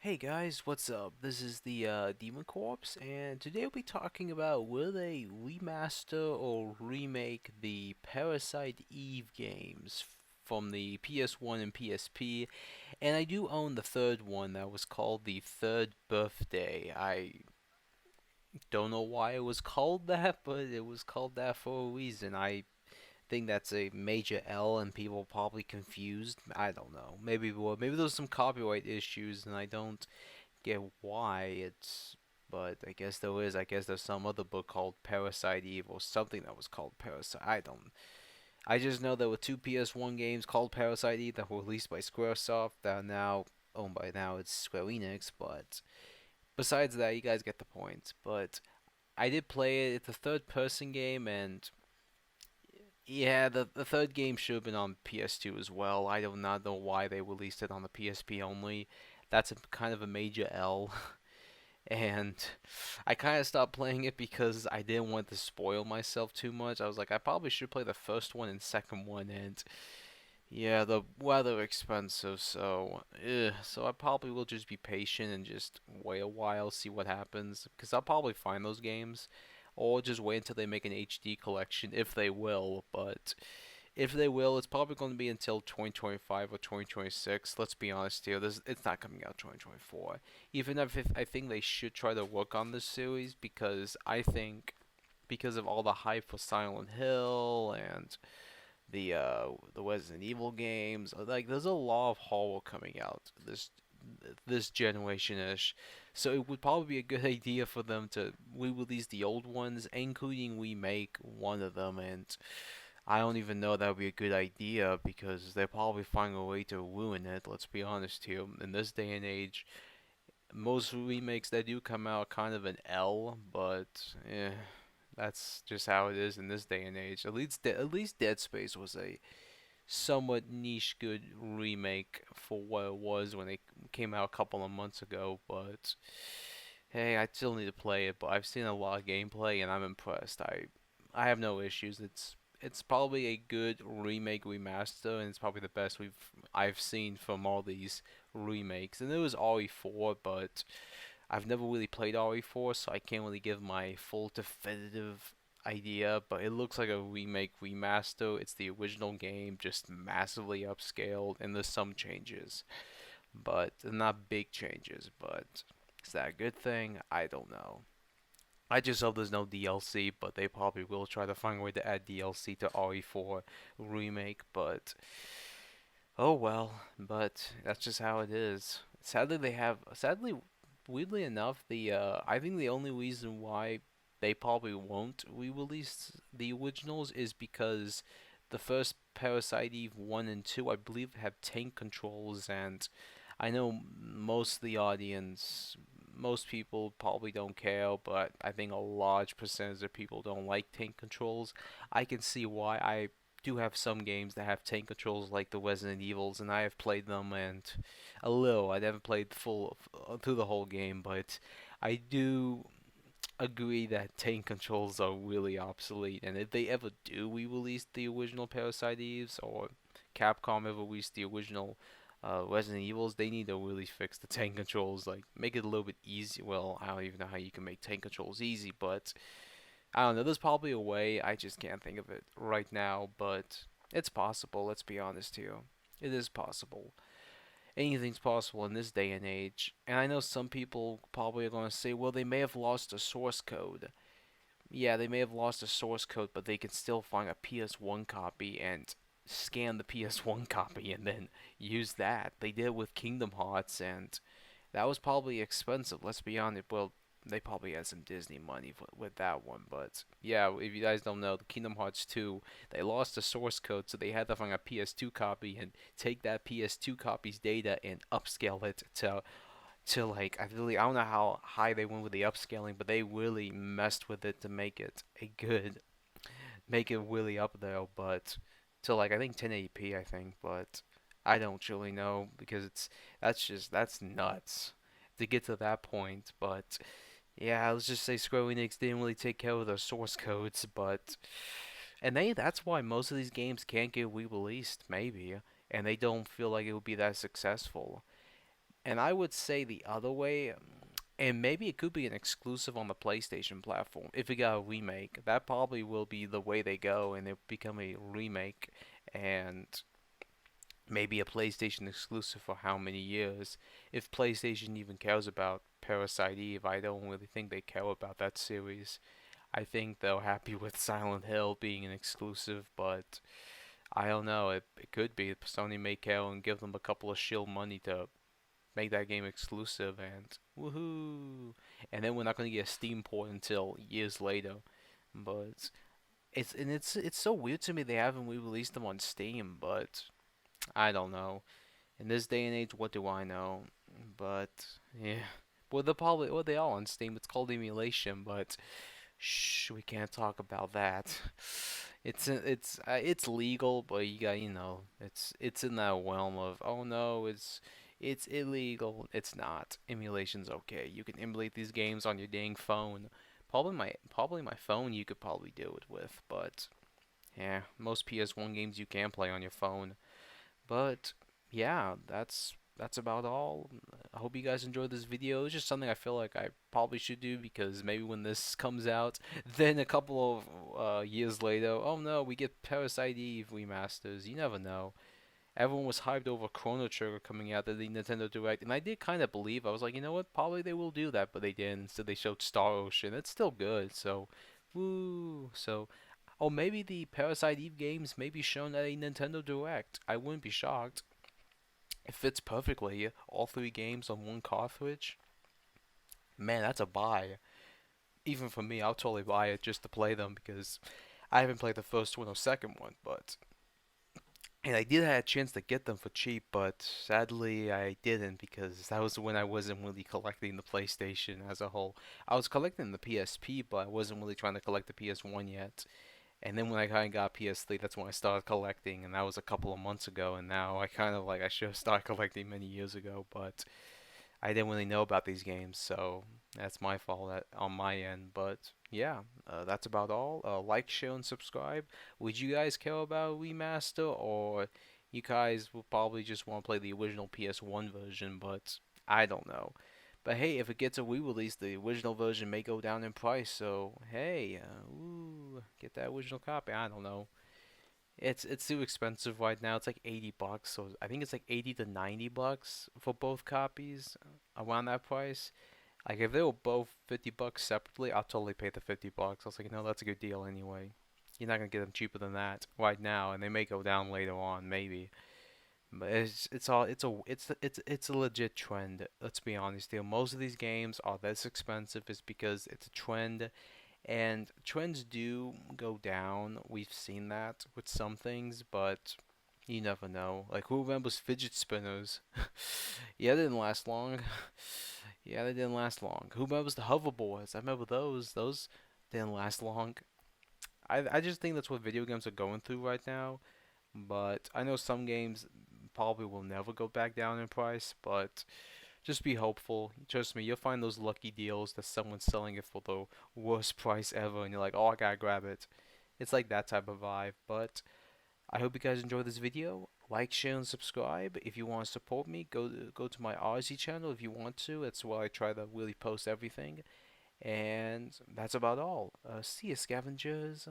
Hey guys, what's up? This is the Demon Corpse, and today we'll be talking about will they remaster or remake the Parasite Eve games from the PS1 and PSP. And I do own the third one that was called the Third Birthday. I don't know why it was called that, but it was called that for a reason. I think that's a major L, and people are probably confused. I don't know. Maybe there's some copyright issues, and I don't get why it's, but I guess there is. I guess there's some other book called Parasite Eve or something that was called Parasite. I don't. I just know there were two PS1 games called Parasite Eve that were released by SquareSoft that are now owned by now it's Square Enix. But besides that, you guys get the point. But I did play it. It's a third-person game, and yeah, the third game should have been on PS2 as well. I do not know why they released it on the PSP only. That's kind of a major L. And I kind of stopped playing it because I didn't want to spoil myself too much. I was like, I probably should play the first one and second one, and yeah, the rather expensive. So I probably will just be patient and just wait a while, see what happens, because I'll probably find those games, or just wait until they make an HD collection if they will. But if they will, it's probably going to be until 2025 or 2026. Let's be honest here. It's not coming out 2024. Even if I think they should try to work on this series because I think because of all the hype for Silent Hill and the Resident Evil games, like there's a lot of horror coming out this generation ish. So it would probably be a good idea for them to re-release the old ones, including remake one of them. And I don't even know that would be a good idea because they'll probably find a way to ruin it. Let's be honest here. In this day and age, most remakes that do come out kind of an L, but that's just how it is in this day and age. At least Dead Space was a somewhat niche good remake for what it was when it came out a couple of months ago. But hey, I still need to play it. But I've seen a lot of gameplay and I'm impressed. I have no issues. It's probably a good remake remaster, and it's probably the best I've seen from all these remakes. And it was RE4, but I've never really played RE4, so I can't really give my full definitive idea. But it looks like a remake remaster. It's the original game, just massively upscaled, and there's some changes, but not big changes. But is that a good thing? I don't know. I just hope there's no DLC, but they probably will try to find a way to add DLC to RE4 remake. But oh well. But that's just how it is. Sadly, weirdly enough, the I think the only reason why they probably won't re-release the originals is because the first Parasite Eve 1 and 2, I believe, have tank controls, and I know most of the audience, most people probably don't care, but I think a large percentage of people don't like tank controls. I can see why. I do have some games that have tank controls like the Resident Evils, and I have played them and a little. I never played full through the whole game, but I do agree that tank controls are really obsolete. And if they ever do re-release the original Parasite Eves or Capcom ever release the original Resident Evils, they need to really fix the tank controls. Like make it a little bit easy. Well, I don't even know how you can make tank controls easy, but I don't know. There's probably a way. I just can't think of it right now, but it's possible. Let's be honest here. It is possible. Anything's possible in this day and age. And I know some people probably are going to say, well, they may have lost the source code. Yeah, they may have lost the source code, but they can still find a PS1 copy and scan the PS1 copy and then use that. They did it with Kingdom Hearts, and that was probably expensive. Let's be honest. Well, they probably had some Disney money with that one, but yeah, if you guys don't know, the Kingdom Hearts 2, they lost the source code, so they had to find a PS2 copy and take that PS2 copy's data and upscale it to like I don't know how high they went with the upscaling, but they really messed with it to make it really up there, but to like I think 1080p I think, but I don't really know because that's nuts to get to that point, but yeah, let's just say Square Enix didn't really take care of their source codes, but that's why most of these games can't get re-released, maybe, and they don't feel like it would be that successful. And I would say the other way, and maybe it could be an exclusive on the PlayStation platform. If it got a remake, that probably will be the way they go, and it become a remake, and maybe a PlayStation exclusive for how many years? If PlayStation even cares about Parasite Eve, I don't really think they care about that series. I think they're happy with Silent Hill being an exclusive, but I don't know. It could be. Sony may care and give them a couple of shield money to make that game exclusive, and woohoo! And then we're not gonna get a Steam port until years later. But it's so weird to me they haven't re-released them on Steam. But I don't know. In this day and age, what do I know? But yeah, well they are on Steam. It's called emulation, but shh, we can't talk about that. It's legal, but it's in that realm of oh no, it's illegal. It's not. Emulation's okay. You can emulate these games on your dang phone. Probably my phone you could probably do it with, but yeah, most PS1 games you can play on your phone. But yeah, that's about all. I hope you guys enjoyed this video. It's just something I feel like I probably should do because maybe when this comes out, then a couple of years later, oh no, we get Parasite Eve remasters. You never know. Everyone was hyped over Chrono Trigger coming out at the Nintendo Direct, and I did kind of believe. I was like, you know what? Probably they will do that, but they didn't. So they showed Star Ocean. It's still good. So, woo. So, oh, maybe the Parasite Eve games may be shown at a Nintendo Direct. I wouldn't be shocked. It fits perfectly. All three games on one cartridge. Man, that's a buy. Even for me, I'll totally buy it just to play them because I haven't played the first one or second one, but and I did have a chance to get them for cheap, but sadly I didn't because that was when I wasn't really collecting the PlayStation as a whole. I was collecting the PSP, but I wasn't really trying to collect the PS1 yet. And then when I kind of got PS3, that's when I started collecting, and that was a couple of months ago. And now I kind of like I should have started collecting many years ago, but I didn't really know about these games, so that's my fault on my end. But yeah, that's about all. Like, share, and subscribe. Would you guys care about remaster, or you guys will probably just want to play the original PS1 version? But I don't know. But hey, if it gets a re-release, the original version may go down in price. So hey, get that original copy. I don't know. It's too expensive right now. It's like $80, so I think it's like 80 to $90 for both copies, around that price. Like if they were both $50 separately, I'll totally pay the $50. I was like, no, that's a good deal anyway. You're not gonna get them cheaper than that right now, and they may go down later on, maybe. But it's a legit trend. Let's be honest here. Most of these games are this expensive is because it's a trend and trends do go down. We've seen that with some things, but you never know. Like, who remembers fidget spinners? Yeah, they didn't last long. Yeah, they didn't last long. Who remembers the hoverboards? I remember those. Those didn't last long. I just think that's what video games are going through right now. But I know some games probably will never go back down in price, but just be hopeful. Trust me, you'll find those lucky deals that someone's selling it for the worst price ever, and you're like, oh, I gotta grab it. It's like that type of vibe. But I hope you guys enjoyed this video. Like, share, and subscribe. If you want to support me, go to my RZ channel if you want to. That's where I try to really post everything. And that's about all. See you, scavengers.